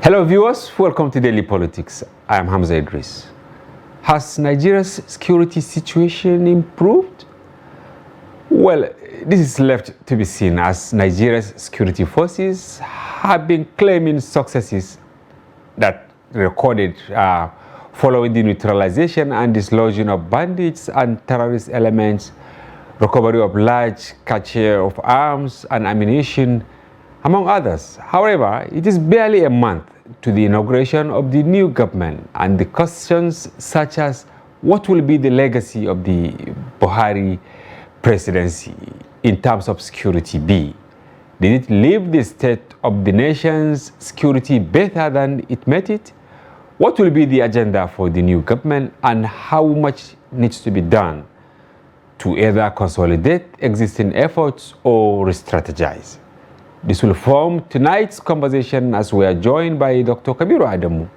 Hello viewers, welcome to Daily Politics. I am Hamza Idris. Has Nigeria's security situation improved? Well, this is left to be seen as Nigeria's security forces have been claiming successes that recorded following the neutralization and dislodging of bandits and terrorist elements, recovery of large cache of arms and ammunition, among others. However, it is barely a month to the inauguration of the new government, and the questions such as what will be the legacy of the Buhari presidency in terms of security be? Did it leave the state of the nation's security better than it met it? What will be the agenda for the new government, and how much needs to be done to either consolidate existing efforts or re-strategize? This will form tonight's conversation as we are joined by Dr. Kabiru Adamu.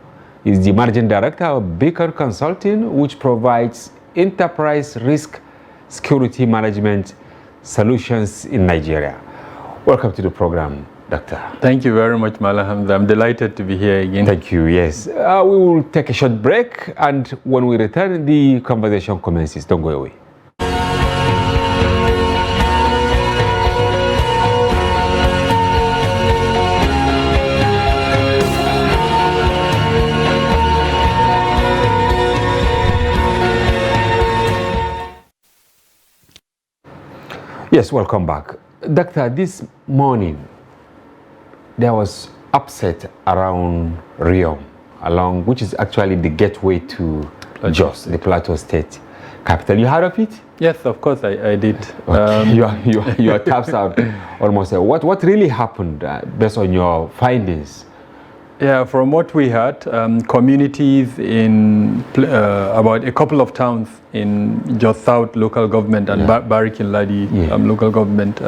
He is the Managing Director of Beacon Consulting, which provides enterprise risk security management solutions in Nigeria. Welcome to the program, Doctor. Thank you very much, Malaham. I'm delighted to be here again. Thank you, yes. We will take a short break, and when we return, the conversation commences. Don't go away. Yes, welcome back. Doctor, this morning there was upset around Riom, which is actually the gateway to Jos, the Plateau State capital. You heard of it? Yes, of course I did. Okay. Your taps out almost. What really happened based on your findings? Yeah, from what we heard, communities in about a couple of towns in Jos South local government and Barikin Ladi local government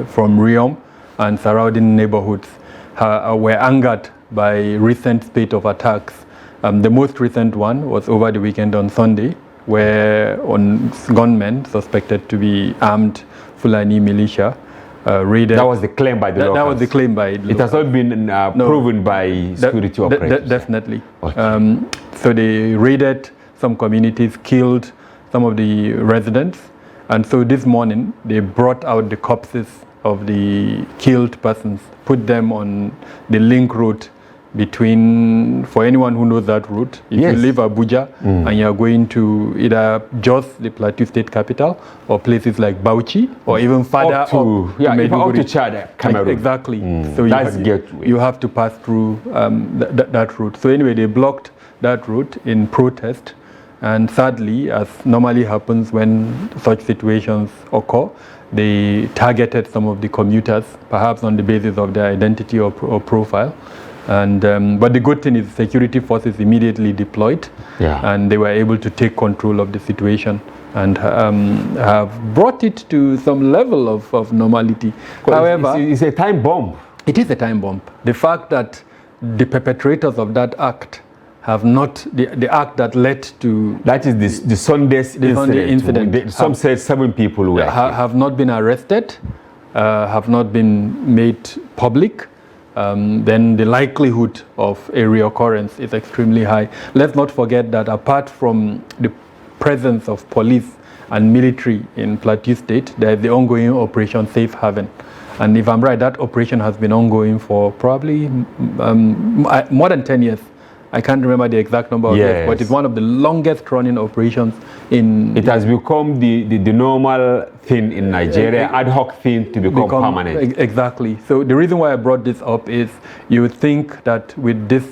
from Riom and surrounding neighborhoods were angered by recent spate of attacks. The most recent one was over the weekend on Sunday, where gunmen suspected to be armed Fulani militia raided. That was the claim by the locals. That was the claim by the It has not been proven by security operators. Definitely. Okay. So they raided some communities, killed some of the residents, and so this morning they brought out the corpses of the killed persons, put them on the link road between, for anyone who knows that route, if you leave Abuja and you're going to either Jos, the Plateau State capital, or places like Bauchi, or even further up to Maiduguri, Chad, Cameroon. Exactly. So you have to pass through that route. So anyway, they blocked that route in protest, and sadly, as normally happens when such situations occur, they targeted some of the commuters, perhaps on the basis of their identity or profile. And but the good thing is security forces immediately deployed, and they were able to take control of the situation and have brought it to some level of normality. However, it's a time bomb. It is a time bomb. The fact that the perpetrators of that act have not, the act that led to... That is the Sunday incident. Some said 7 people were have not been arrested, have not been made public. Then the likelihood of a reoccurrence is extremely high. Let's not forget that apart from the presence of police and military in Plateau State, there is the ongoing Operation Safe Haven. And if I'm right, that operation has been ongoing for probably more than 10 years. I can't remember the exact number of years, but it's one of the longest running operations in... It has become the normal thing in Nigeria, ad hoc thing to become permanent. Exactly. So the reason why I brought this up is you would think that with this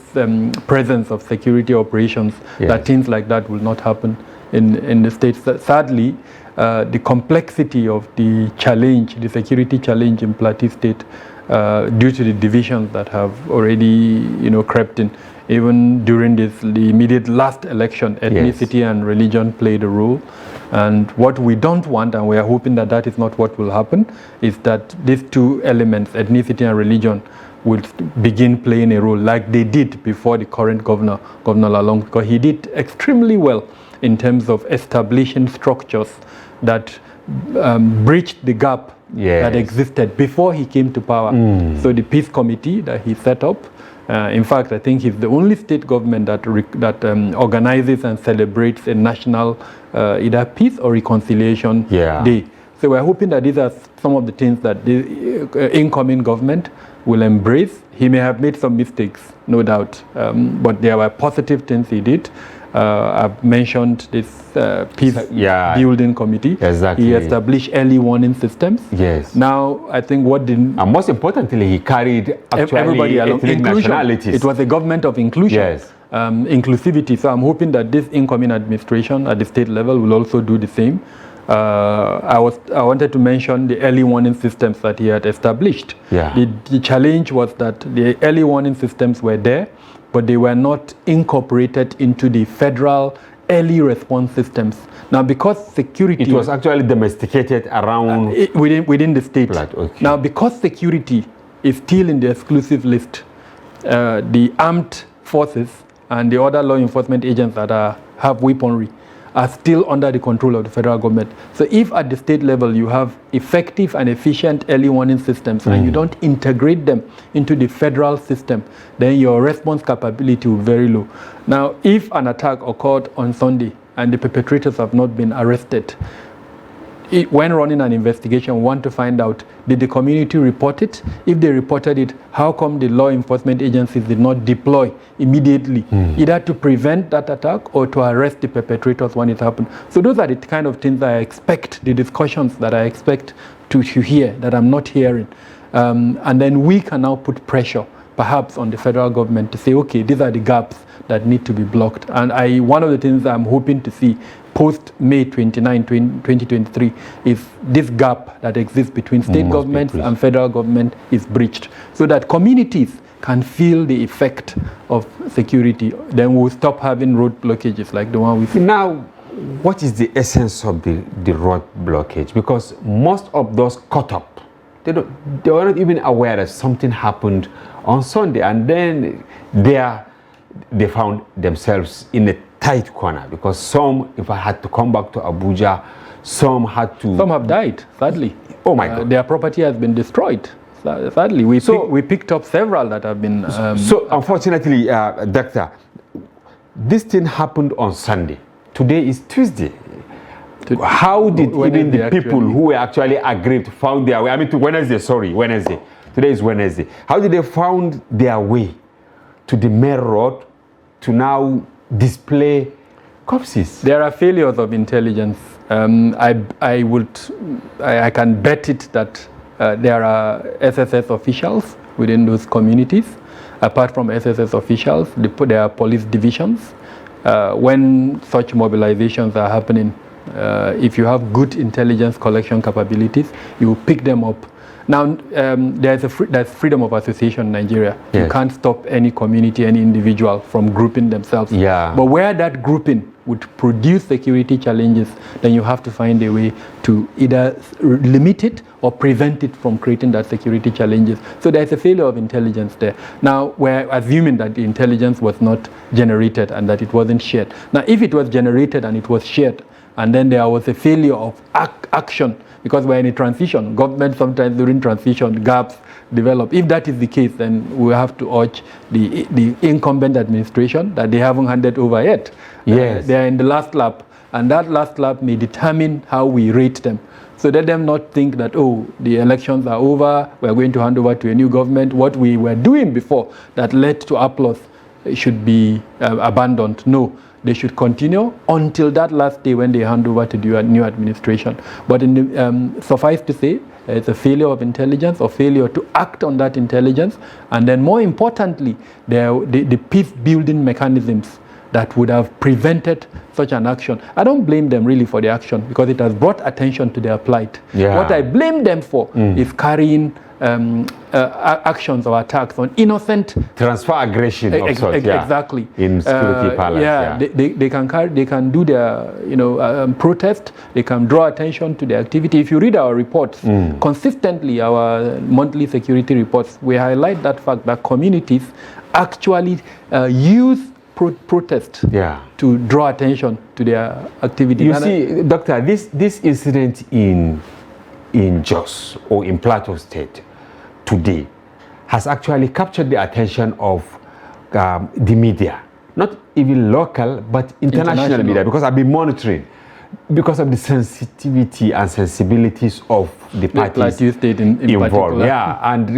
presence of security operations, that things like that will not happen in the States. Sadly, the complexity of the challenge, the security challenge in Plateau State, due to the divisions that have already crept in, even during the immediate last election, ethnicity and religion played a role. And what we don't want, and we are hoping that that is not what will happen, is that these two elements, ethnicity and religion, will begin playing a role like they did before the current Governor Lalong, because he did extremely well in terms of establishing structures that breached the gap that existed before he came to power. So the peace committee that he set up, in fact, I think he's the only state government that organizes and celebrates a national either peace or reconciliation day. So we're hoping that these are some of the things that the incoming government will embrace. He may have made some mistakes, no doubt, but there were positive things he did. I've mentioned this peace building committee. Exactly. He established early warning systems. Yes. Now, I think and most importantly, he carried everybody along. Nationalities. It was a government of inclusion. Yes. Inclusivity. So I'm hoping that this incoming administration at the state level will also do the same. I wanted to mention the early warning systems that he had established. The challenge was that the early warning systems were there, but they were not incorporated into the federal early response systems. Now, because security... It was actually domesticated around... within the state. Okay. Now, because security is still in the exclusive list, the armed forces and the other law enforcement agents that have weaponry are still under the control of the federal government. So if at the state level you have effective and efficient early warning systems and you don't integrate them into the federal system, then your response capability will be very low. Now, if an attack occurred on Sunday and the perpetrators have not been arrested, when running an investigation, we want to find out, did the community report it? If they reported it, how come the law enforcement agencies did not deploy immediately, either to prevent that attack or to arrest the perpetrators when it happened? So those are the kind of things that I expect, the discussions that I expect to hear, that I'm not hearing. And then we can now put pressure, perhaps, on the federal government to say, okay, these are the gaps that need to be blocked. And one of the things I'm hoping to see post-May 29, 2023, is this gap that exists between state governments and federal government is breached, so that communities can feel the effect of security. Then we'll stop having road blockages like the one we see. Now, what is the essence of the road blockage? Because most of those caught up, they were not even aware that something happened on Sunday, and then they found themselves in a tight corner, because some, if I had to come back to Abuja, some have died, sadly. Oh my God. Their property has been destroyed, sadly. We picked up several that have been... so unfortunately, Doctor, this thing happened on Sunday. Today is Tuesday. How did even the people who were actually aggrieved found their way? I mean, to Wednesday. Today is Wednesday. How did they found their way to the main road to now display corpses? There are failures of intelligence. I can bet it that there are SSS officials within those communities. Apart from SSS officials, there are police divisions. When such mobilizations are happening, if you have good intelligence collection capabilities, you pick them up. Now, there's freedom of association in Nigeria. Yes. You can't stop any community, any individual from grouping themselves. But where that grouping would produce security challenges, then you have to find a way to either limit it or prevent it from creating that security challenges. So there's a failure of intelligence there. Now, we're assuming that the intelligence was not generated and that it wasn't shared. Now, if it was generated and it was shared, and then there was a failure of action, because we're in a transition. Government sometimes during transition, gaps develop. If that is the case, then we have to urge the incumbent administration that they haven't handed over yet. Yes. They're in the last lap, and that last lap may determine how we rate them. So let them not think that, oh, the elections are over, we're going to hand over to a new government. What we were doing before that led to applause should be abandoned. No. They should continue until that last day when they hand over to the new administration. But suffice to say, it's a failure of intelligence or failure to act on that intelligence. And then more importantly, the peace-building mechanisms that would have prevented such an action. I don't blame them really for the action, because it has brought attention to their plight. What I blame them for is carrying actions or attacks on innocent transfer aggression of sorts, exactly in security palace. They can do their protest. They can draw attention to the activity. If you read our reports consistently, our monthly security reports, we highlight that fact that communities actually use protest to draw attention to their activity. You see, Doctor, this incident in in Jos or in Plateau State today has actually captured the attention of the media, not even local, but international media, because I've been monitoring because of the sensitivity and sensibilities of the parties involved. Yeah, and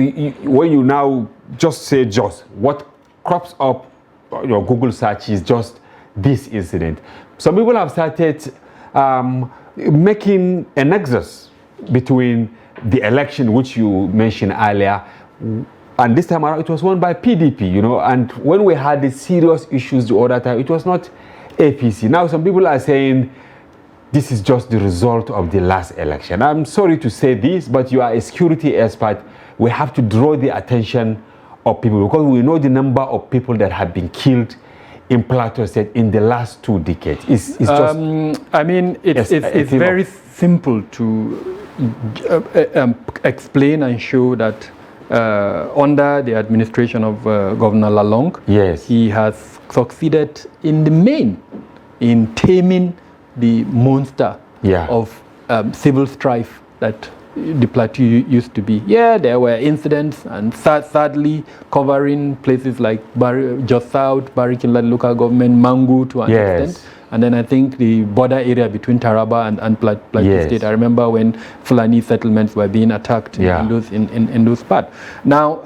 when you now just say Jos, what crops up your Google search is just this incident. Some people have started making a nexus between the election which you mentioned earlier, and this time around it was won by PDP, you know, and when we had the serious issues the other time, it was not APC. Now some people are saying this is just the result of the last election. I'm sorry to say this, but you are a security expert. We have to draw the attention of people because we know the number of people that have been killed in Plateau State in the last 2 decades. It's just, I mean, it's very simple to explain and show that under the administration of Governor Lalong, yes, he has succeeded in the main in taming the monster of civil strife that the Plateau used to be. Yeah, there were incidents, and sadly covering places like Jos South, Barikilla local government, Mangu to an extent. And then I think the border area between Taraba and Plateau State. I remember when Fulani settlements were being attacked in those parts. Now,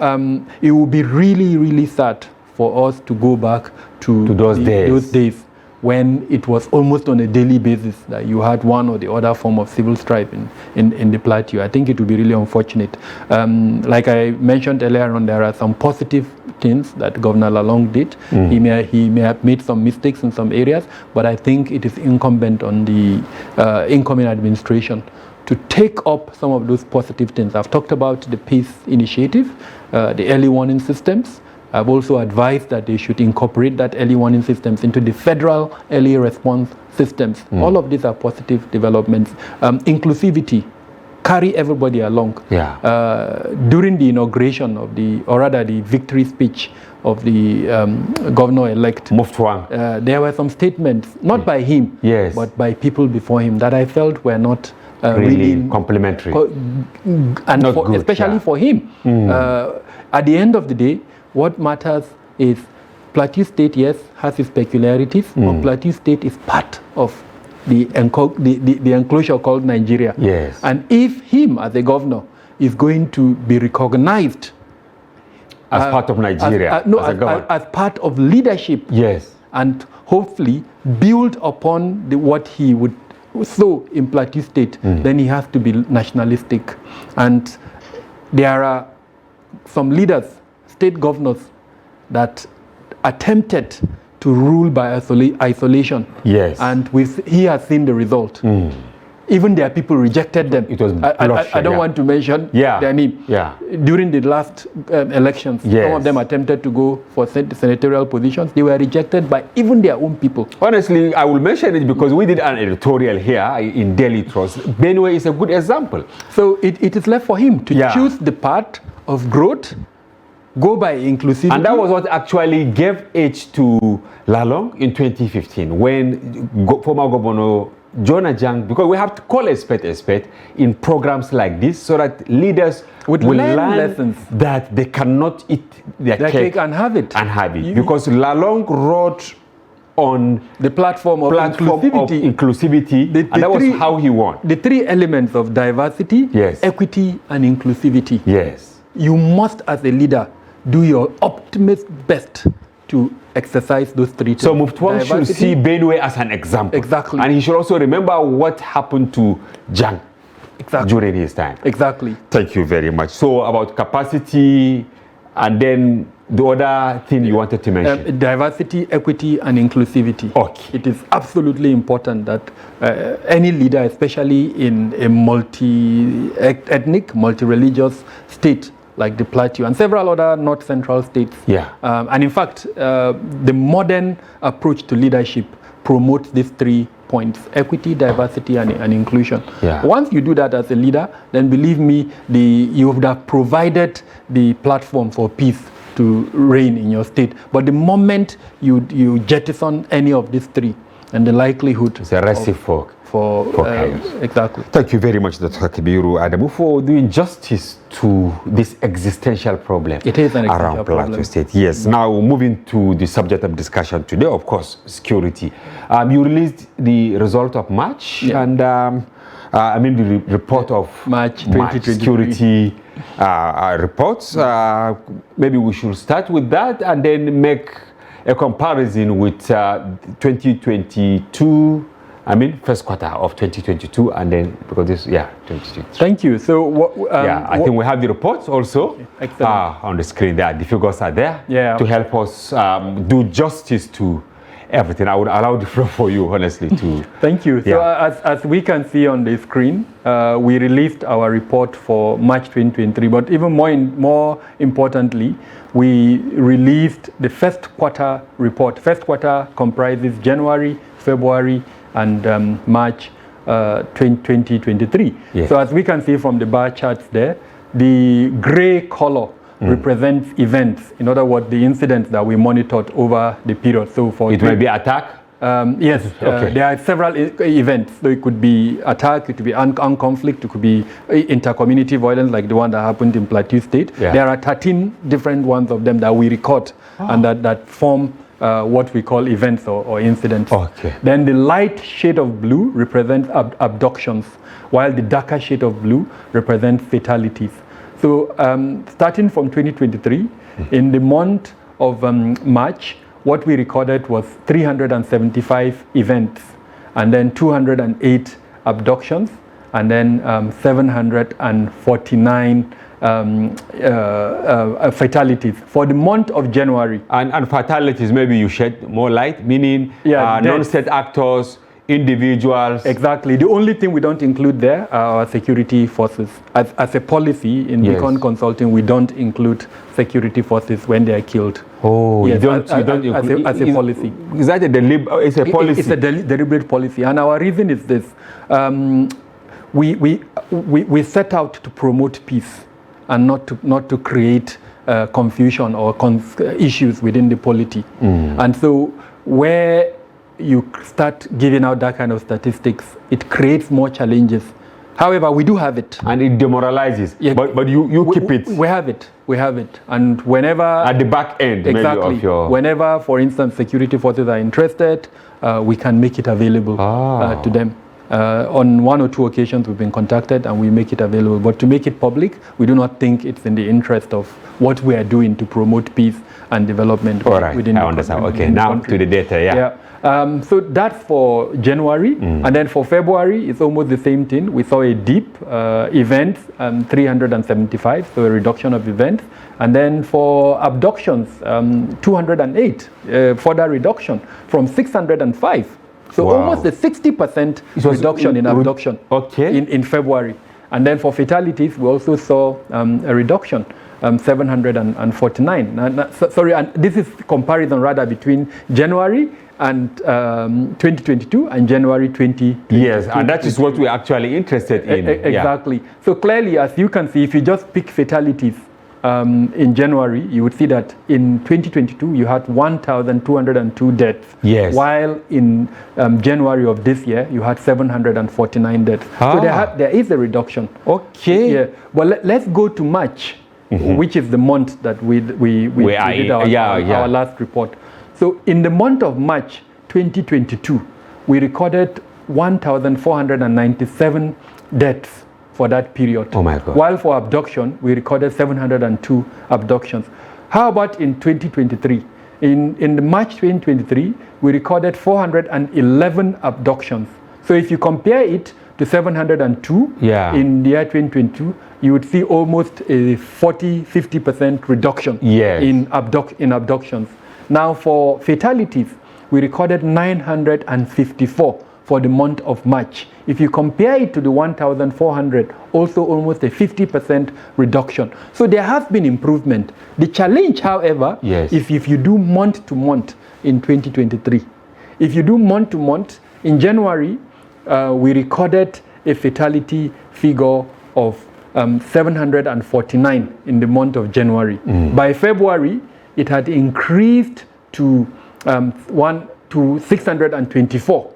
it would be really, really sad for us to go back to those days when it was almost on a daily basis that you had one or the other form of civil strife in the Plateau. I think it would be really unfortunate. Like I mentioned earlier on, there are some positive things that Governor Lalong did. He may have made some mistakes in some areas, but I think it is incumbent on the incoming administration to take up some of those positive things. I've talked about the PEACE initiative, the early warning systems. I've also advised that they should incorporate that early warning systems into the federal early response systems. All of these are positive developments. Inclusivity, carry everybody along. During the inauguration of the victory speech of the governor-elect, there were some statements, not by him, but by people before him, that I felt were not really complimentary. And especially for him. At the end of the day, what matters is Plateau State, yes, has its peculiarities, but Plateau State is part of the enclosure called Nigeria. And if him, as a governor, is going to be recognized as part of Nigeria, as part of leadership, and hopefully build upon what he would sow in Plateau State, then he has to be nationalistic. And there are some leaders, state governors, that attempted to rule by isolation. And he has seen the result. Even their people rejected them. It was I don't want to mention their name. During the last elections, some of them attempted to go for senatorial positions. They were rejected by even their own people. Honestly, I will mention it because we did an editorial here in Daily Trust. Benue is a good example. So it is left for him to choose the path of growth, go by inclusivity. And that was what actually gave edge to Lalong in 2015 when former Governor Jonah Jang, because we have to call a spade in programs like this so that leaders will learn lessons that they cannot eat their cake and have it. Because Lalong wrote on the platform of inclusivity, and that was how he won. The 3 elements of diversity, equity, and inclusivity. You must, as a leader, do your optimist best to exercise those 3 things. So Muftuang should see Benue as an example. And he should also remember what happened to Jang during his time. Thank you very much. So about capacity, and then the other thing you wanted to mention. Diversity, equity, and inclusivity. It is absolutely important that any leader, especially in a multi-ethnic, multi-religious state like the Plateau and several other North Central states. And in fact, the modern approach to leadership promotes these 3 points: equity, diversity, and inclusion. Once you do that as a leader, then believe me, you would have provided the platform for peace to reign in your state. But the moment you jettison any of these 3, and the likelihood it's a recipe for chaos. Exactly. Thank you very much, Dr. Kabiru Adamu, for doing justice to this existential problem. It is an existential around Plateau problem. State. Yes. Now, moving to the subject of discussion today, of course, security. You released the result of March, and I mean the report of March security reports. Maybe we should start with that and then make a comparison with 2022. I mean, first quarter of 2022, and then because this, 2022. Thank you. So, I think we have the reports also on the screen. There, the figures are there to help us do justice to everything. I would allow the floor for you, honestly, to. Thank you. So, as we can see on the screen, we released our report for March 2023. But even more importantly, we released the first quarter report. First quarter comprises January, February, and March 2023. Yes. So as we can see from the bar charts there, the gray color represents events. In other words, the incidents that we monitored over the period. So for it may be attack? Yes, there are several events. So it could be attack, it could be armed conflict, it could be inter-community violence like the one that happened in Plateau State. Yeah. There are 13 different ones of them that we record and that form what we call events or incidents. Okay. Then the light shade of blue represents abductions, while the darker shade of blue represents fatalities. So starting from 2023, in the month of March, what we recorded was 375 events, and then 208 abductions, and then 749 fatalities for the month of January. And fatalities, maybe you shed more light, meaning non-state actors, individuals. Exactly. The only thing we don't include there are our security forces. As a policy in Beacon Consulting, we don't include security forces when they are killed. Oh, yes, you don't include as a policy. Is that it's a policy? It's a deliberate policy, and our reason is this: we set out to promote peace, and not to create confusion or issues within the polity. And so where you start giving out that kind of statistics, it creates more challenges. However, we do have it. And it demoralizes. Yeah, but you keep it. We have it. We have it. And whenever... At the back end, exactly, maybe, of your... Whenever, for instance, security forces are interested, we can make it available to them. On one or two occasions, we've been contacted and we make it available. But to make it public, we do not think it's in the interest of what we are doing to promote peace and development within I understand. Okay, now to the data, so that's for January, and then for February, it's almost the same thing. We saw a dip, events, 375, so a reduction of events. And then for abductions, 208, further reduction from 605. So almost a 60% reduction in abduction in February. And then for fatalities, we also saw a reduction, 749. Sorry, and this is comparison rather between January and 2022 and January 2023. Yes, and that is what we're actually interested in. Exactly. So clearly, as you can see, if you just pick fatalities in January, you would see that in 2022, you had 1,202 deaths. Yes. While in January of this year, you had 749 deaths. So there is a reduction. Okay. Yeah. But let's go to March, which is the month that we did our last report. So in the month of March 2022, we recorded 1,497 deaths for that period. Oh my God. While for abduction, we recorded 702 abductions. How about in 2023? In the March 2023, we recorded 411 abductions. So if you compare it to 702 in the year 2022, you would see almost a 40-50% reduction in abductions. Now for fatalities, we recorded 954 for the month of March. If you compare it to the 1,400, also almost a 50% reduction. So there has been improvement. The challenge, however, if you do month to month in 2023, if you do month to month, in January, we recorded a fatality figure of 749 in the month of January. By February, it had increased to 624.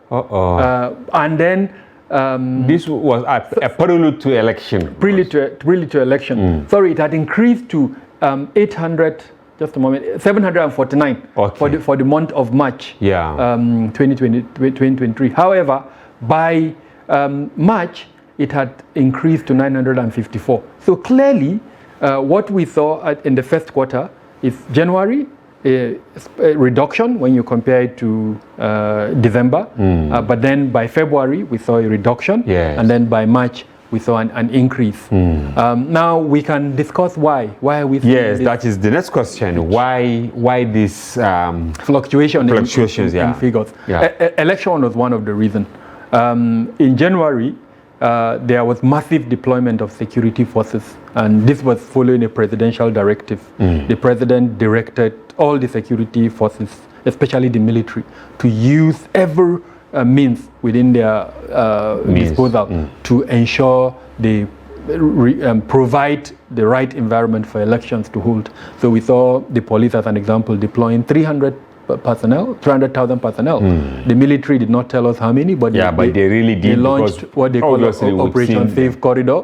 And then this was a prelude to election. Prelude to election. Sorry, it had increased to 800. Just a moment. 749 for the month of March. 2023. However, by March, it had increased to 954. So clearly, what we saw in the first quarter is January, a reduction when you compare it to December. But then by February, we saw a reduction. And then by March, we saw an increase. Now we can discuss why. Why are we seeing this? That is the next question. Why this fluctuations in figures? Election was one of the reasons. In January, there was massive deployment of security forces, and this was following a presidential directive. The president directed all the security forces, especially the military, to use every means within their disposal to ensure they provide the right environment for elections to hold. So we saw the police, as an example, deploying 300,000 personnel. The military did not tell us how many, but they really did. They launched what they call Operation Safe Corridor.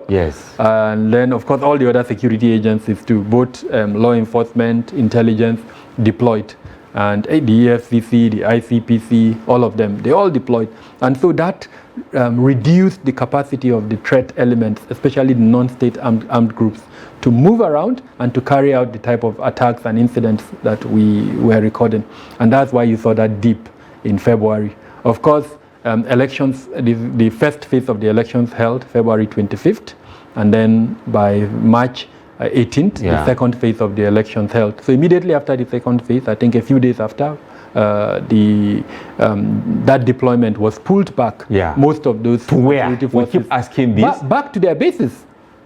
And then, of course, all the other security agencies too, both law enforcement, intelligence, deployed. And the EFCC, the ICPC, all of them, they all deployed. And so that reduced the capacity of the threat elements, especially the non-state armed groups, to move around and to carry out the type of attacks and incidents that we were recording. And that's why you saw that dip in February. Of course, elections, the first phase of the elections held February 25th, and then by March 18th, the second phase of the elections held. So immediately after the second phase, I think a few days after, that deployment was pulled back. Most of those to where? We keep asking this. Back to their bases.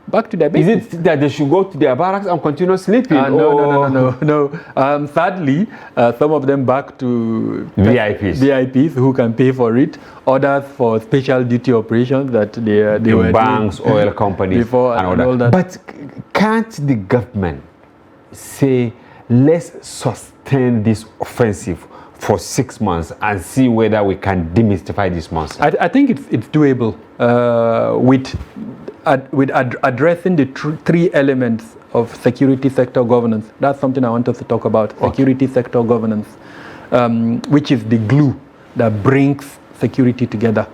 Back to their bases. Is it that they should go to their barracks and continue sleeping? No. Sadly, some of them back to VIPs who can pay for it. Others for special duty operations that they were banks, oil companies, before and all that. But can't the government say, let's sustain this offensive for 6 months and see whether we can demystify this monster? I think it's doable with addressing the three elements of security sector governance. That's something I want us to talk about. Security sector governance, which is the glue that brings security together.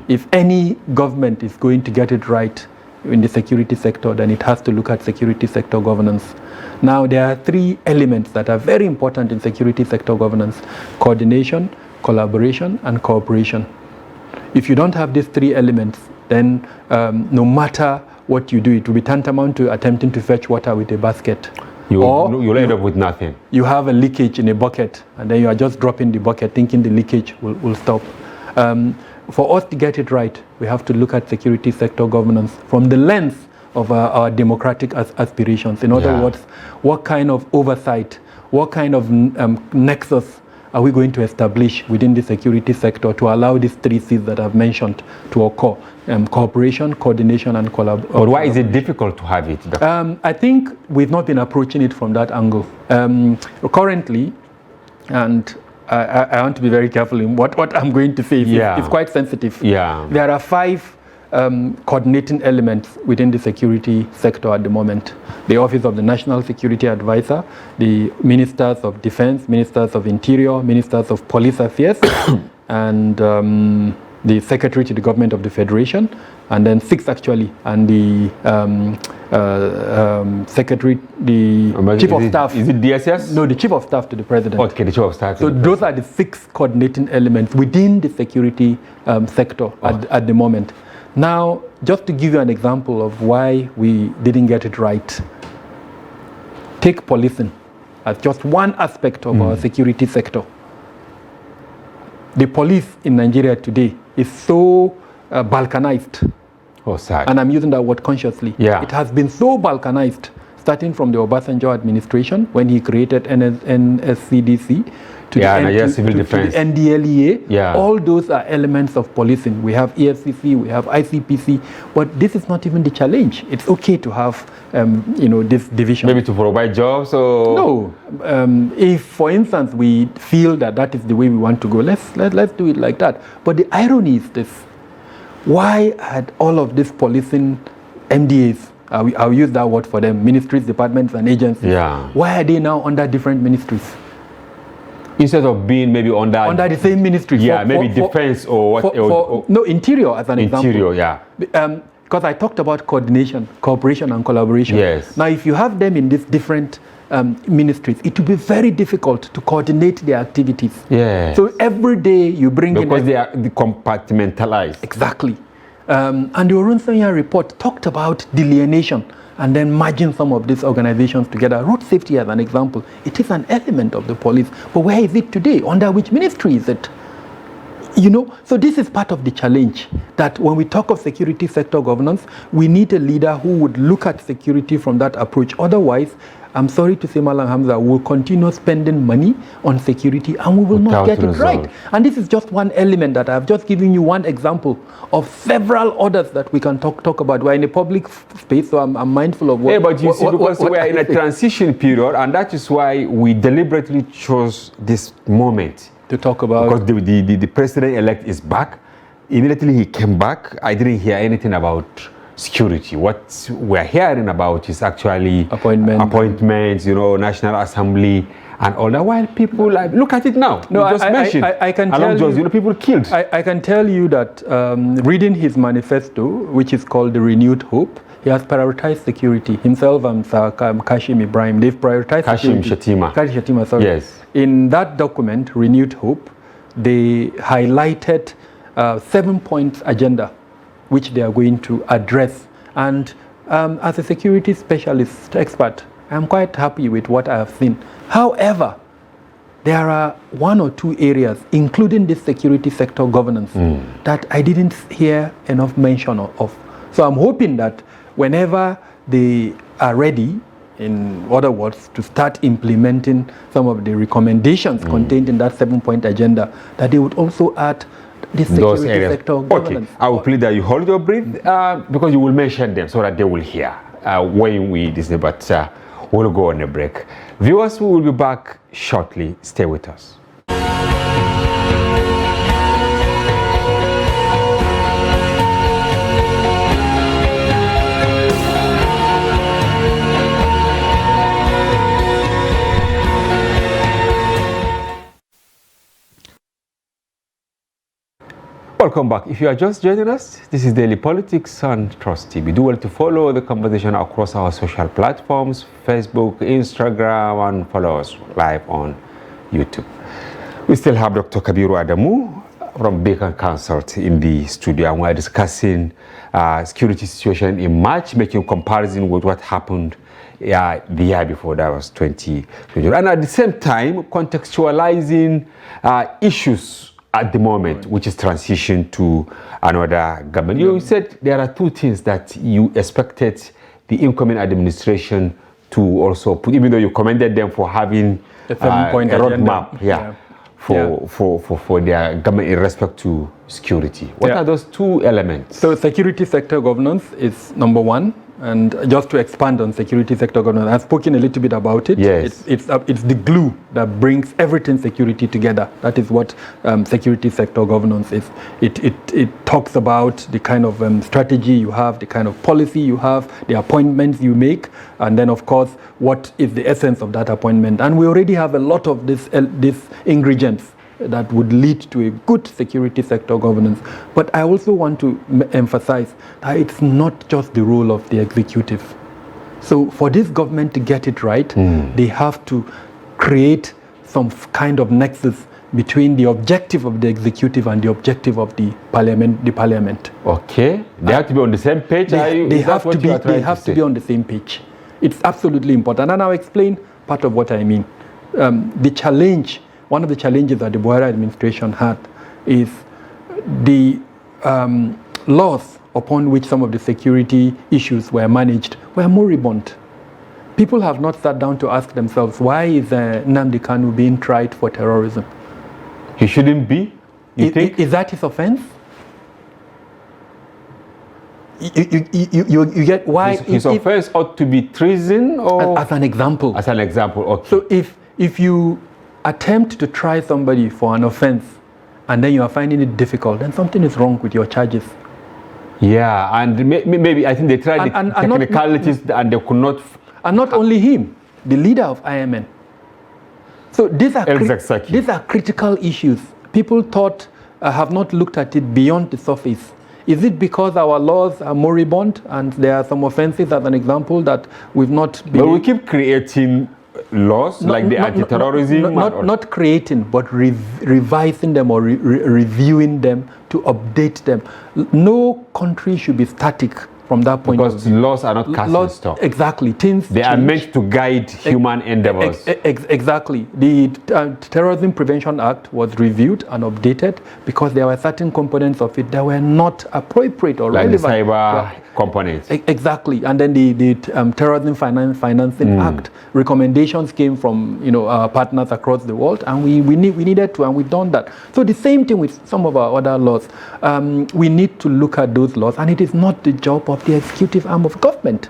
If any government is going to get it right in the security sector, then it has to look at security sector governance. Now, there are three elements that are very important in security sector governance: coordination, collaboration, and cooperation. If you don't have these three elements, then no matter what you do, it will be tantamount to attempting to fetch water with a basket. You'll end up with nothing. You have a leakage in a bucket, and then you are just dropping the bucket thinking the leakage will stop. For us to get it right, we have to look at security sector governance from the lens of our democratic aspirations. In other words, what kind of oversight, what kind of nexus are we going to establish within the security sector to allow these three C's that I've mentioned to occur? Cooperation, coordination, and collaboration. But why is it difficult to have it? I think we've not been approaching it from that angle. Currently, and I want to be very careful in what I'm going to say. It's quite sensitive. There are 5 coordinating elements within the security sector at the moment: the Office of the National Security Advisor, the Ministers of Defense, Ministers of Interior, Ministers of Police Affairs, and the Secretary to the Government of the Federation, and then 6 actually, and the Secretary, the Chief of Staff. Is it DSS? No, the Chief of Staff to the President. Okay, the Chief of Staff. So those are the 6 coordinating elements within the security sector at the moment. Now, just to give you an example of why we didn't get it right, take policing as just one aspect of our security sector. The police in Nigeria today is so balkanized. Sad. And I'm using that word consciously. It has been so balkanized, starting from the Obasanjo administration when he created NSCDC, to the Civil Defense, to the NDLEA. All those are elements of policing. We have EFCC, we have ICPC, but this is not even the challenge. It's okay to have this division. Maybe to provide jobs or no. If, for instance, we feel that is the way we want to go, let's do it like that. But the irony is this: why had all of this policing MDAs, I'll use that word for them, ministries, departments, and agencies, why are they now under different ministries? Instead of being maybe under the same ministry. Yeah, maybe defense or what? No, interior as an example. Interior, yeah. Because I talked about coordination, cooperation, and collaboration. Yes. Now, if you have them in these different ministries, it will be very difficult to coordinate their activities. Yes. So every day you bring in... Because they are compartmentalized. Exactly. And the Orunsanya report talked about delineation and then merging some of these organizations together. Road safety as an example, it is an element of the police. But where is it today? Under which ministry is it? You know, so this is part of the challenge, that when we talk of security sector governance, we need a leader who would look at security from that approach. Otherwise, I'm sorry to say, Malam Hamza, we'll continue spending money on security and we will not get it right. And this is just one element that I've just given you one example of several others that we can talk about. We're in a public space, so I'm mindful of what... Yeah, but you see, because we are in a transition period, and that is why we deliberately chose this moment to talk about... Because the president-elect is back. Immediately he came back, I didn't hear anything about security. What we're hearing about is actually appointments, you know, National Assembly and all that. While people look at it now. No, you just mentioned. I can tell you, you know, people killed. I can tell you that reading his manifesto, which is called The Renewed Hope, he has prioritized security. Himself and Kashim Ibrahim, they've prioritized Kashim Shatima. Kashim Shatima, sorry. Yes. In that document, Renewed Hope, they highlighted 7-point agenda, which they are going to address. And as a security specialist expert, I'm quite happy with what I have seen. However, there are 1 or 2 areas, including this security sector governance, that I didn't hear enough mention of. So I'm hoping that whenever they are ready, in other words, to start implementing some of the recommendations contained in that 7-point agenda, that they would also add the security sector governance. Okay, I will plead that you hold your breath because you will mention them so that they will hear when we discuss. But we'll go on a break. Viewers, we will be back shortly. Stay with us. Welcome back. If you are just joining us, this is Daily Politics on Trust TV. Do well to follow the conversation across our social platforms, Facebook, Instagram, and follow us live on YouTube. We still have Dr. Kabiru Adamu from Beacon Consult in the studio, and we're discussing security situation in March, making comparison with what happened the year before, that was 2020. And at the same time, contextualizing issues at the moment, which is transition to another government. You said there are 2 things that you expected the incoming administration to also put, even though you commended them for having a roadmap for their government in respect to security. What are those 2 elements? So security sector governance is number 1. And just to expand on security sector governance, I've spoken a little bit about it. Yes. It's the glue that brings everything security together. That is what security sector governance is. It talks about the kind of strategy you have, the kind of policy you have, the appointments you make, and then of course, what is the essence of that appointment. And we already have a lot of these ingredients that would lead to a good security sector governance. But I also want to emphasize that it's not just the role of the executive. So for this government to get it right, they have to create some kind of nexus between the objective of the executive and the objective of the parliament. Okay, they have to be on the same page. They have to be on the same page. It's absolutely important, and I'll explain part of what I mean. One of the challenges that the Buhari administration had is the laws upon which some of the security issues were managed were moribund. People have not sat down to ask themselves, why is Nnamdi Kanu being tried for terrorism? He shouldn't be, you think? Is that his offense? You get why? His offense ought to be treason? Or as an example. As an example, okay. So if you attempt to try somebody for an offense and then you are finding it difficult, then something is wrong with your charges. Yeah, and maybe I think they tried the technicalities and they could not. And not only him, the leader of IMN. So these are critical issues. People thought have not looked at it beyond the surface. Is it because our laws are moribund and there are some offenses, as an example, that we've not been... But we keep creating laws like the anti-terrorism? Not creating, but revising them or reviewing them to update them. No country should be static from that point of view. Because laws are not cast in stone. Exactly. Things they are meant to guide human endeavors. Exactly. The Terrorism Prevention Act was reviewed and updated because there were certain components of it that were not appropriate or relevant. Like the cyber components. Exactly. And then the Terrorism Financing Act recommendations came from our partners across the world, and we needed to, and we've done that. So the same thing with some of our other laws. We need to look at those laws, and it is not the job of the executive arm of government.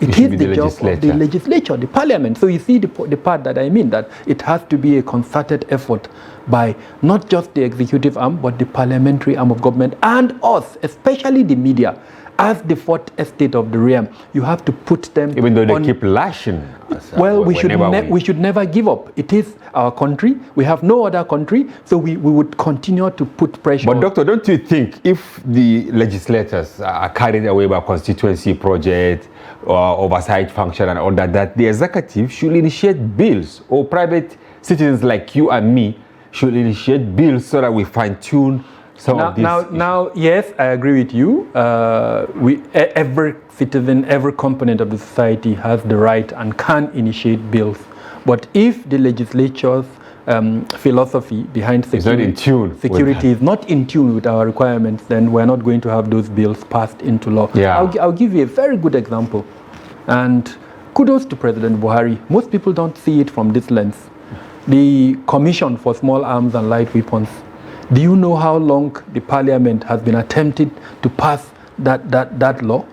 It is the job of the legislature, the parliament. So you see the part that I mean, that it has to be a concerted effort by not just the executive arm, but the parliamentary arm of government and us, especially the media, as the fourth estate of the realm. You have to put them even though they keep lashing. Well, we should never give up. It is our country. We have no other country, so we would continue to put pressure. But doctor, don't you think if the legislators are carried away by constituency project or oversight function and all that the executive should initiate bills, or private citizens like you and me should initiate bills so that we fine-tune Now, yes, I agree with you. Every citizen, every component of the society has the right and can initiate bills. But if the legislature's philosophy behind security is not in tune with our requirements, then we're not going to have those bills passed into law. Yeah. I'll give you a very good example. And kudos to President Buhari. Most people don't see it from this lens. The Commission for Small Arms and Light Weapons. Do you know how long the parliament has been attempting to pass that law?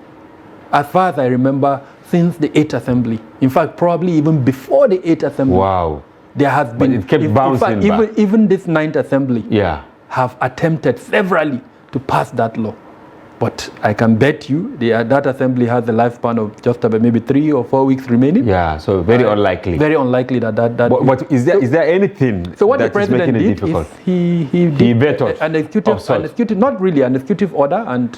As far as I remember, since the 8th Assembly. In fact, probably even before the 8th Assembly. Wow. There has been... But it kept bouncing back. Even this 9th Assembly have attempted severally to pass that law. But I can bet you that assembly has a lifespan of just about maybe 3 or 4 weeks remaining. Yeah, so very unlikely. Very unlikely that. But is there anything? So what the president did is he vetoed an executive, not really an executive order, and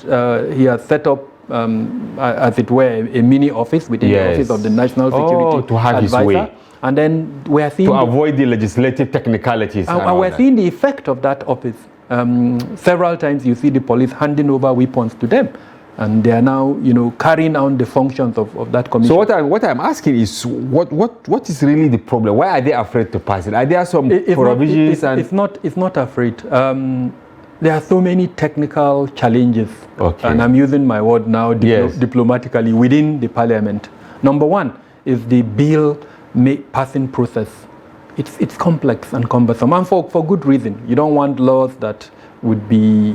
he has set up, as it were, a mini office within the office of the National Security to have Advisor. His way. And then we are seeing avoid the legislative technicalities. And we're seeing the effect of that office. Several times you see the police handing over weapons to them, and they are now, carrying out the functions of that commission. So what I'm asking is, what is really the problem? Why are they afraid to pass it? Are there some provisions? It's not afraid. There are so many technical challenges, and I'm using my word now diplomatically within the parliament. Number one is the bill passing process. It's complex and cumbersome, and for good reason. You don't want laws that would be,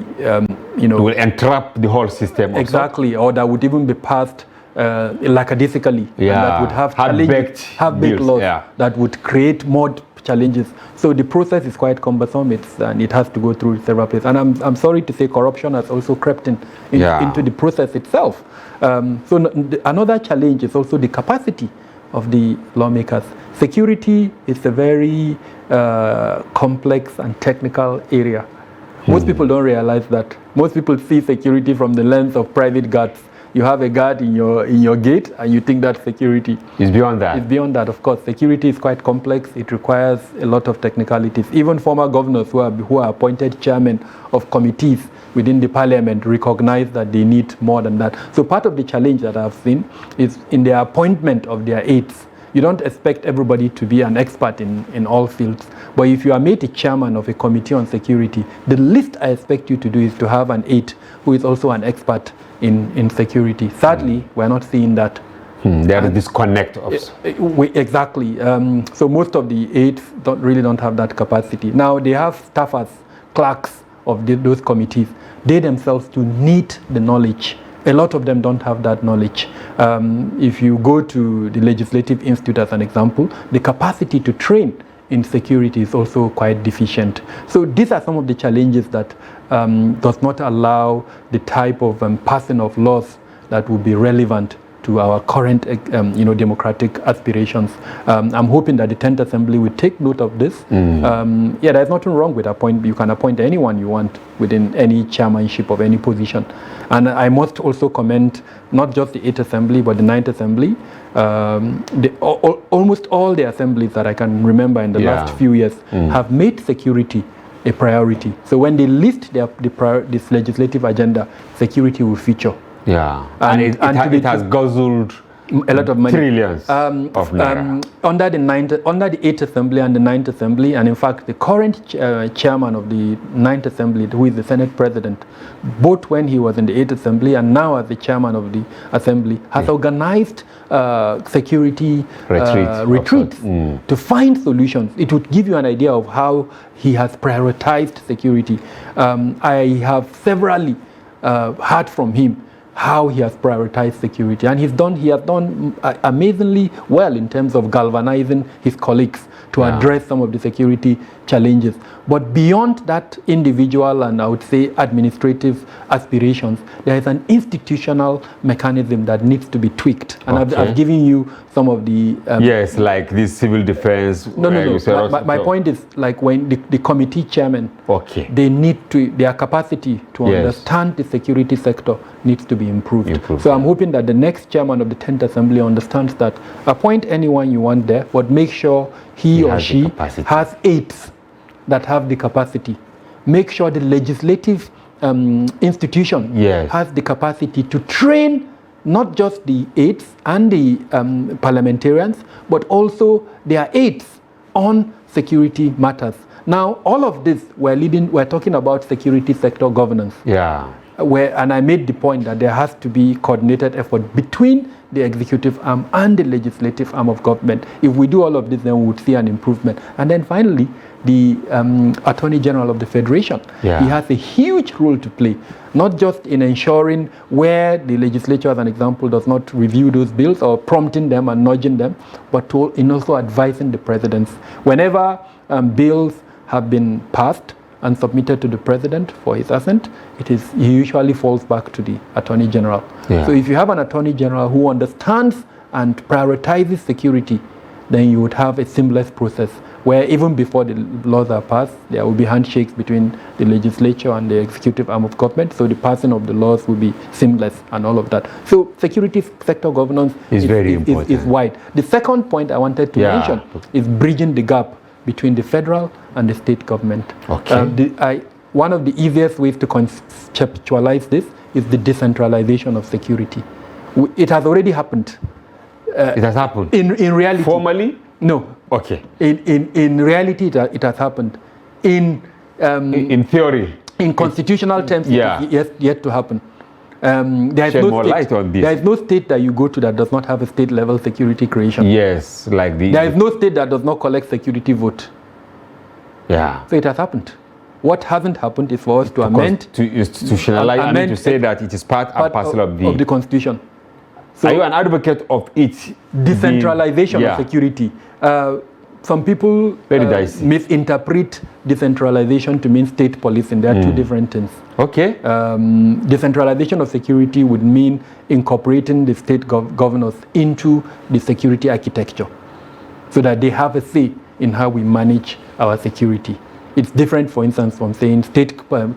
will entrap the whole system. Exactly, or that would even be passed lackadaisically. Yeah, and that would have half-baked laws that would create more challenges. So the process is quite cumbersome, and it has to go through several places. And I'm sorry to say, corruption has also crept into the process itself. So another challenge is also the capacity of the lawmakers. Security is a very complex and technical area. Most people don't realize that. Most people see security from the lens of private guards. You have a guard in your gate, and you think that security. It's beyond that. It's beyond that, of course. Security is quite complex. It requires a lot of technicalities. Even former governors who are appointed chairmen of committees within the parliament recognize that they need more than that. So part of the challenge that I've seen is in the appointment of their aides. You don't expect everybody to be an expert in all fields. But if you are made a chairman of a committee on security, the least I expect you to do is to have an aide who is also an expert in security. Sadly, we're not seeing that. There is a disconnect. Exactly. So most of the aides don't have that capacity. Now they have staffers, clerks of those committees. They themselves do need the knowledge. A lot of them don't have that knowledge. If you go to the Legislative Institute as an example, the capacity to train in security is also quite deficient. So these are some of the challenges that does not allow the type of passing of laws that would be relevant to our current democratic aspirations. I'm hoping that the 10th Assembly will take note of this. Yeah, there's nothing wrong with you can appoint anyone you want within any chairmanship of any position. And I must also comment not just the 8th Assembly, but the 9th Assembly. Almost all the assemblies that I can remember in the last few years have made security a priority. So when they list this legislative agenda, security will feature. Yeah, and it has guzzled a lot of money. Trillions of naira. Under the 8th Assembly and the 9th Assembly, and in fact the current chairman of the 9th Assembly, who is the Senate President, both when he was in the 8th Assembly and now as the chairman of the Assembly, has organized security retreats to find solutions. It would give you an idea of how he has prioritized security. I have severally heard from him how he has prioritized security, and he has done amazingly well in terms of galvanizing his colleagues to address some of the security challenges. But beyond that individual and I would say administrative aspirations, there is an institutional mechanism that needs to be tweaked. And I've given you some of the... yes, like this civil defense... No. My point is, like when the committee chairman, they need to, their capacity to understand the security sector needs to be improved. So I'm hoping that the next chairman of the 10th Assembly understands that appoint anyone you want there, but make sure he or she has aides that have the capacity. Make sure the legislative institution has the capacity to train not just the aides and the parliamentarians, but also their aides on security matters. Now, all of this, we're talking about security sector governance. And I made the point that there has to be coordinated effort between the executive arm and the legislative arm of government. If we do all of this, then we would see an improvement. And then finally, the Attorney General of the Federation. He has a huge role to play, not just in ensuring where the legislature, as an example, does not review those bills or prompting them and nudging them, but in also advising the presidents. Whenever bills have been passed and submitted to the president for his assent, he usually falls back to the Attorney General. So if you have an Attorney General who understands and prioritizes security, then you would have a seamless process where even before the laws are passed, there will be handshakes between the legislature and the executive arm of government, so the passing of the laws will be seamless and all of that. So security sector governance is very important. Is wide. The second point I wanted to mention is bridging the gap between the federal and the state government. One of the easiest ways to conceptualize this is the decentralization of security. It has already happened. It has happened? In reality. Formally? No. In reality, it has happened. In theory? In constitutional terms, it is yet to happen. There is no state that you go to that does not have a state-level security creation. Yes, like the... There is no state that does not collect security vote. So it has happened. What hasn't happened is for us to amend... To institutionalize, I mean to say that it is part and parcel of the Constitution. So are you an advocate of it? Decentralization of security. Some people misinterpret decentralization to mean state policing. There are two different things. Decentralization of security would mean incorporating the state governors into the security architecture so that they have a say in how we manage our security. It's different, for instance, from saying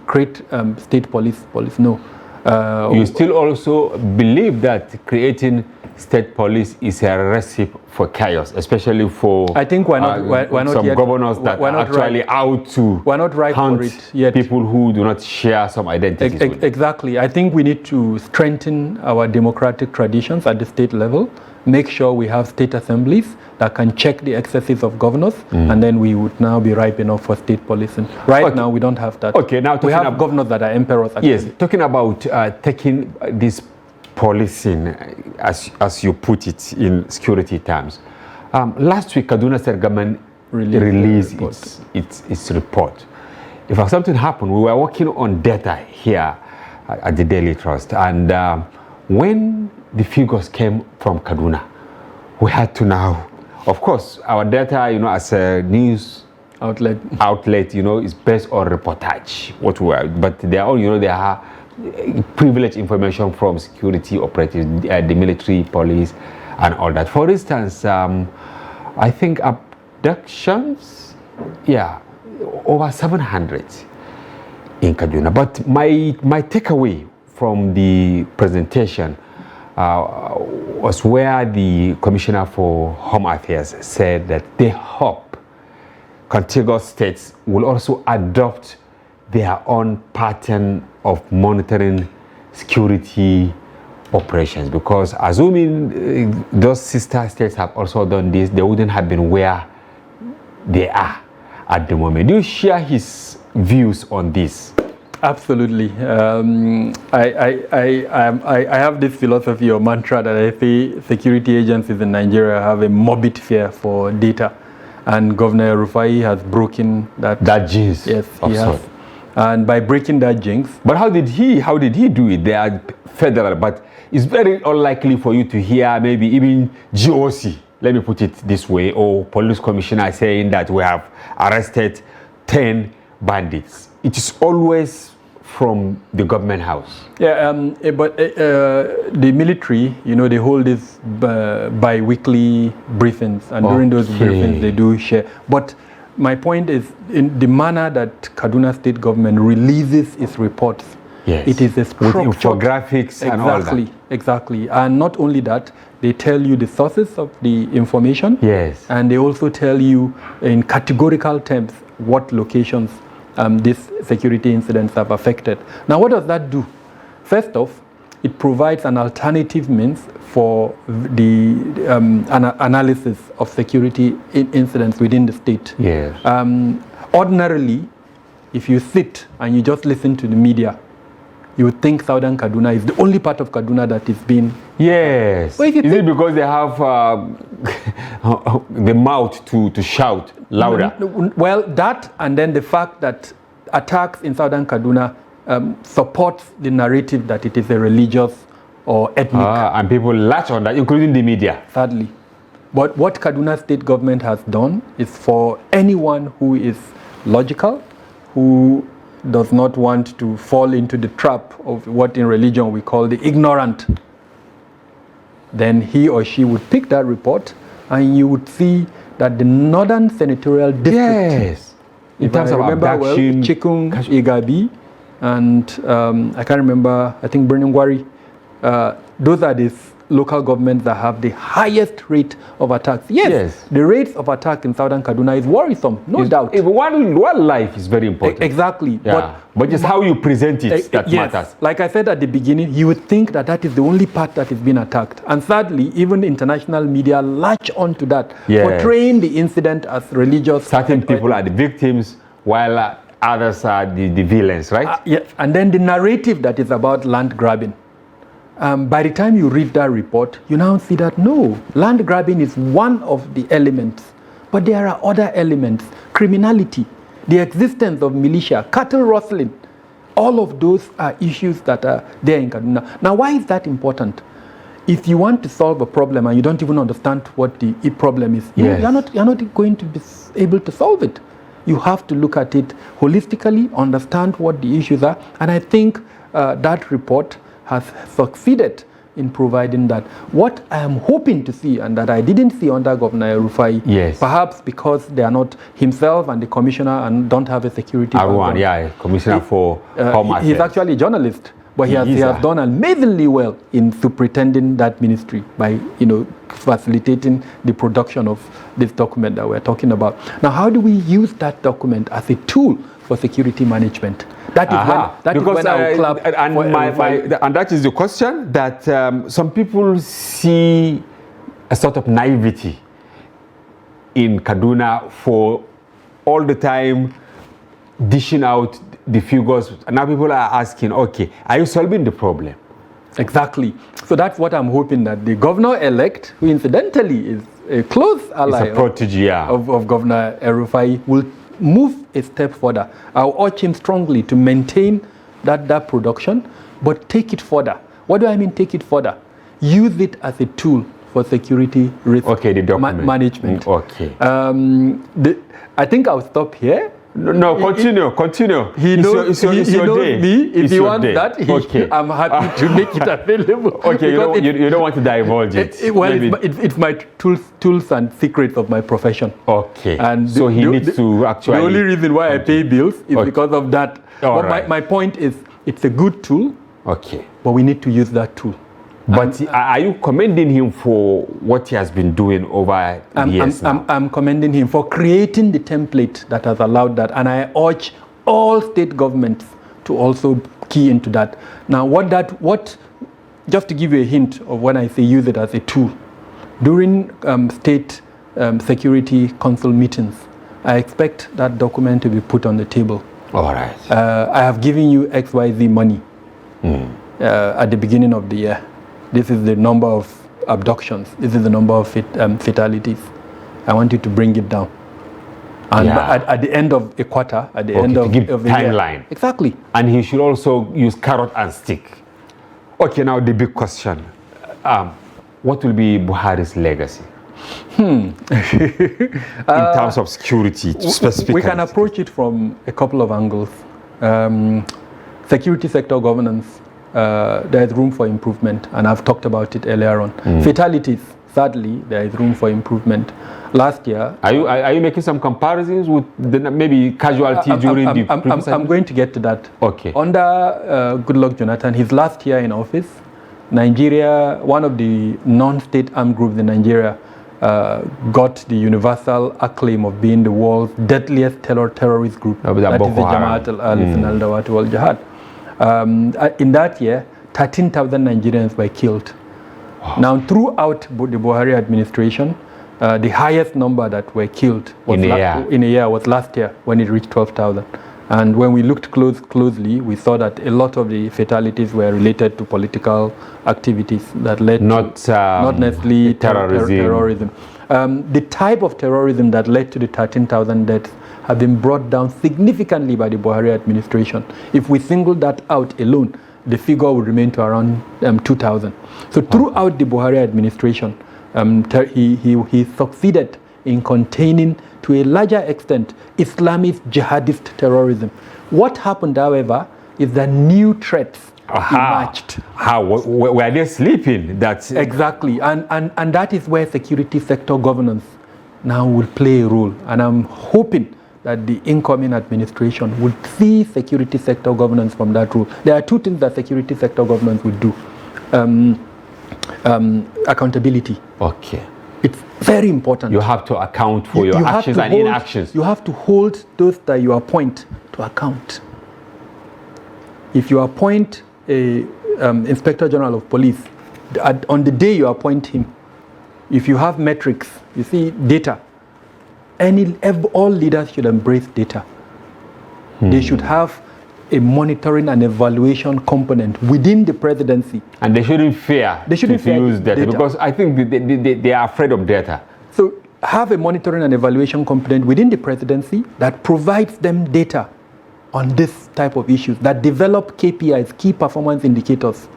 create state police. No. You still also believe that creating state police is a recipe for chaos, especially for I think we're not some yet, governors that are actually out to hunt for it yet. People who do not share some identities. Exactly. I think we need to strengthen our democratic traditions at the state level, make sure we have state assemblies that can check the excesses of governors, and then we would now be ripe enough for state policing. Right now, we don't have that. Now we have governors that are emperors. Actually. Yes, talking about taking this policing, as you put it in security terms. Last week, Kaduna State government released its report. If something happened, we were working on data here at the Daily Trust, and when the figures came from Kaduna, we had to now of course, our data, you know, as a news outlet, you know, is based on reportage. But they are all, you know, they are privileged information from security operatives, the military, police, and all that. For instance, I think abductions, yeah, over 700 in Kaduna. But my takeaway from the presentation was where the Commissioner for Home Affairs said that they hope contiguous states will also adopt their own pattern of monitoring security operations, because assuming those sister states have also done this, they wouldn't have been where they are at the moment. Do you share his views on this? Absolutely. I have this philosophy or mantra that I say security agencies in Nigeria have a morbid fear for data, and Governor Rufai has broken that jinx. Yes, he has. And by breaking that jinx. But how did he do it? They are federal, but it's very unlikely for you to hear maybe even GOC, let me put it this way, or police commissioner saying that we have arrested 10 bandits. It is always from the government house. Yeah, but the military, you know, they hold these bi-weekly briefings, and during those briefings they do share. But my point is, in the manner that Kaduna State government releases its reports, yes, it is a structured, with infographics and all that. Exactly. And not only that, they tell you the sources of the information. Yes. And they also tell you in categorical terms what locations these security incidents have affected. Now, what does that do? First off, it provides an alternative means for the analysis of security incidents within the state. Yes. Ordinarily, if you sit and you just listen to the media, you would think Southern Kaduna is the only part of Kaduna that is being... Yes. Is it because they have the mouth to shout louder? Well, that, and then the fact that attacks in Southern Kaduna supports the narrative that it is a religious or ethnic. And people latch on that, including the media. Sadly. But what Kaduna State government has done is for anyone who is logical, who does not want to fall into the trap of what in religion we call the ignorant, then he or she would pick that report, and you would see that the Northern Senatorial District, yes, in terms of abduction, Chikun, Igabi, and I can't remember, I think Birningwari, those are the local governments that have the highest rate of attacks. Yes, the rates of attack in Southern Kaduna is worrisome, no doubt. One life is very important. Exactly. Yeah. But just how you present it that matters. Like I said at the beginning, you would think that that is the only part that is being attacked. And sadly, even international media latch onto that, portraying the incident as religious. Certain people are the victims, while others are the villains, right? Yes, and then the narrative that is about land grabbing. By the time you read that report, you now see that no, land grabbing is one of the elements, but there are other elements: criminality, the existence of militia, cattle rustling. All of those are issues that are there in Kaduna. Now, why is that important? If you want to solve a problem and you don't even understand what the problem is, you're not going to be able to solve it. You have to look at it holistically, understand what the issues are, and I think that report has succeeded in providing that. What I am hoping to see, and that I didn't see under Governor Rufai, perhaps because they are not himself and the commissioner and don't have a security background. Commissioner for Home Affairs. He's actually a journalist, but he has done amazingly well in superintending that ministry by, facilitating the production of this document that we're talking about. Now, how do we use that document as a tool for security management? That is when I will clap. And that is the question that some people see a sort of naivety in Kaduna for all the time dishing out the figures. Now people are asking, okay, are you solving the problem? Exactly. So that's what I'm hoping, that the governor-elect, who incidentally is a close ally of Governor Rufai, will move a step further. I'll urge him strongly to maintain that production, but take it further. What do I mean take it further? Use it as a tool for security risk the document. management. Okay. I think I'll stop here. No, continue. He knows, it's your day. Me. If it's he your wants day. that, Okay. I'm happy to make it available. Okay, you don't want to divulge it. It's my tools and secrets of my profession. Okay. And so he needs to actually... The only reason why I pay bills is because of that. All but right. my point is, it's a good tool. Okay. But we need to use that tool. But are you commending him for what he has been doing over years now? I'm commending him for creating the template that has allowed that, and I urge all state governments to also key into that. Now, just to give you a hint of when I say use it as a tool, during state security council meetings, I expect that document to be put on the table. All right. I have given you XYZ money at the beginning of the year. This is the number of abductions. This is the number of fatalities. I want you to bring it down. And at the end of a quarter, at the end of give a timeline. year. Exactly. And he should also use carrot and stick. Okay, now the big question. What will be Buhari's legacy? In terms of security, specifically. We can approach it from a couple of angles. Security sector governance. There is room for improvement, and I've talked about it earlier on. Fatalities, sadly, there is room for improvement. Last year... Are you making some comparisons with maybe casualty during the... I'm going to get to that. Okay. Under Goodluck Jonathan, his last year in office, Nigeria, one of the non-state armed groups in Nigeria, got the universal acclaim of being the world's deadliest terrorist group. That is the Jamaat al-Dawat wal-Jihad. In that year, 13,000 Nigerians were killed. Wow. Now, throughout the Buhari administration, the highest number that were killed in a year was last year, when it reached 12,000. And when we looked closely, we saw that a lot of the fatalities were related to political activities that led not necessarily terrorism. The type of terrorism that led to the 13,000 deaths have been brought down significantly by the Buhari administration. If we single that out alone, the figure would remain to around 2,000. So throughout the Buhari administration, he succeeded in containing, to a larger extent, Islamist jihadist terrorism. What happened, however, is that new threats emerged. Were they sleeping? Exactly, and that is where security sector governance now will play a role. And I'm hoping that the incoming administration would see security sector governance from that role. There are two things that security sector governance would do. Accountability. Okay. It's very important. You have to account for your actions and inactions. You have to hold those that you appoint to account. If you appoint a Inspector General of Police, on the day you appoint him, if you have metrics, you see data, all leaders should embrace data. They should have a monitoring and evaluation component within the presidency. And they shouldn't fear to use data, because I think they are afraid of data. So have a monitoring and evaluation component within the presidency that provides them data on this type of issues, that develop KPIs, key performance indicators.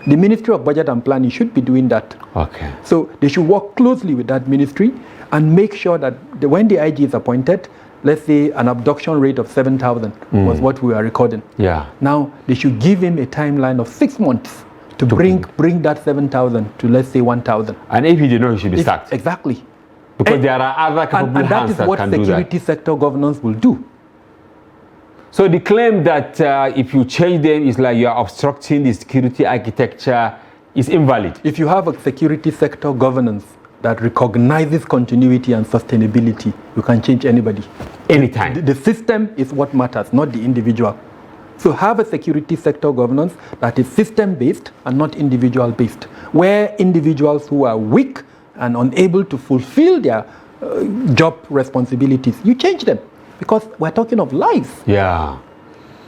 The Ministry of Budget and Planning should be doing that. Okay. So they should work closely with that ministry and make sure that when the IG is appointed, let's say an abduction rate of 7,000 was what we are recording. Yeah. Now they should give him a timeline of 6 months to bring that 7,000 to, let's say, 1,000. And if he did not, he should be sacked. Exactly. Because there are other capable hands that can do that. And that is what security sector governance will do. So the claim that if you change them, it's like you are obstructing the security architecture is invalid. If you have a security sector governance that recognizes continuity and sustainability, you can change anybody. Anytime. The system is what matters, not the individual. So have a security sector governance that is system-based and not individual-based, where individuals who are weak and unable to fulfill their job responsibilities, you change them. Because we're talking of life. Yeah.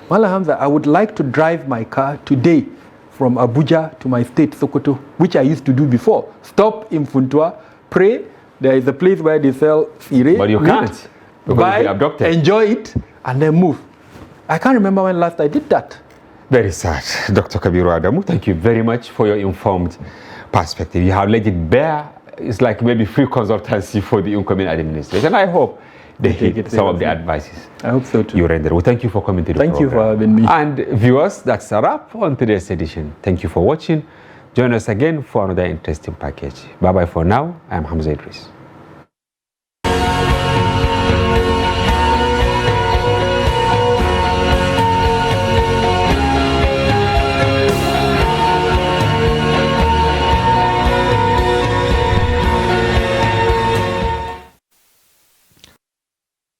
Mala Hamza, I would like to drive my car today from Abuja to my state, Sokoto, which I used to do before. Stop in Funtua, pray. There is a place where they sell sire. But you can't. Buy, enjoy it, and then move. I can't remember when last I did that. Very sad. Dr. Kabiru Adamu, thank you very much for your informed perspective. You have laid it bare it's like maybe free consultancy for the incoming administration. I hope they hit some of the advices. I hope so too. You rendered. Well, thank you for coming to the program. Thank you for having me. And viewers, that's a wrap on today's edition. Thank you for watching. Join us again for another interesting package. Bye-bye for now. I'm Hamza Idris.